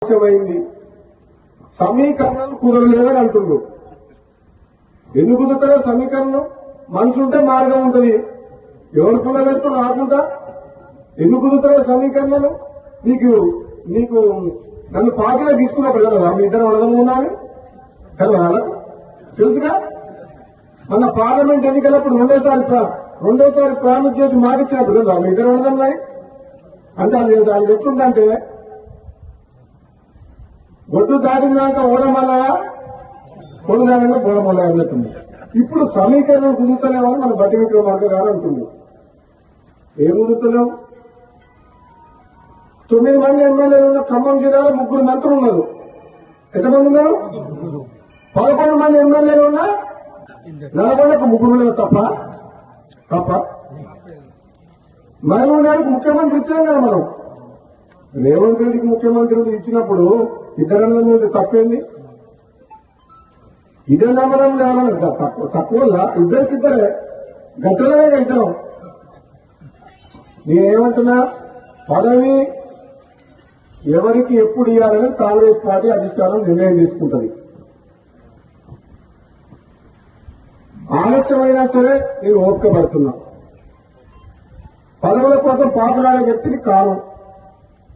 ఆలస్యమైంది, సమీకరణాలు కుదరలేదని అంటున్నారు. ఎందుకు కుదురుతారో సమీకరణం? మనసుంటే మార్గం ఉంటుంది. ఎవరు కుదరలేదు రాకుండా ఎందుకు కుదురుతారో సమీకరణలు? నీకు నీకు నన్ను పార్టీలో తీసుకున్నప్పుడు కదా మీ ఇద్దరు అర్థం ఉండాలి కదా, తెలుసుగా. మన పార్లమెంట్ ఎన్నికలప్పుడు రెండోసారి ప్రామిస్ చేసి మాటిచ్చినప్పుడు కదా మీ ఇద్దరు అర్థంలాయి అంటే అది ఎట్లుందంటే ఒడ్డు దాటినాక ఓడమల్ల కొడుదానంగా బోడమల్ల అన్నట్టుంది. ఇప్పుడు సమీకరణం కుదురుతలేమని మన బట్టి విక్రమార్క గారు అంటుంది. ఏం కుదురుతలేవు? 9 మంది ఎమ్మెల్యేలు ఉన్న ఖమ్మం జిల్లాలో 3 మంత్రులు ఉన్నారు. ఎంతమంది ఉన్నారు? 11 మంది ఎమ్మెల్యేలు ఉన్నా నల్గొండకు 3 ఉన్నారు తప్ప మహబూబ్నగర్కు ముఖ్యమంత్రి ఇచ్చినాం కదా మనం. రేవంత్ రెడ్డికి ముఖ్యమంత్రి ఇచ్చినప్పుడు ఇద్దరన్న మీద తప్పేంది? ఇదే నమ్మడం లేవన్నా తక్కువ ఇద్దరికిద్దరే గట్టలనే ఇద్దరం. నేనేమంటున్నా, పదవి ఎవరికి ఎప్పుడు ఇవ్వాలని కాంగ్రెస్ పార్టీ అధిష్టానం నిర్ణయం తీసుకుంటుంది. ఆలస్యమైనా సరే నేను ఓపిక పడుతున్నా. పదవుల కోసం పాకులాడే వ్యక్తిని కాను.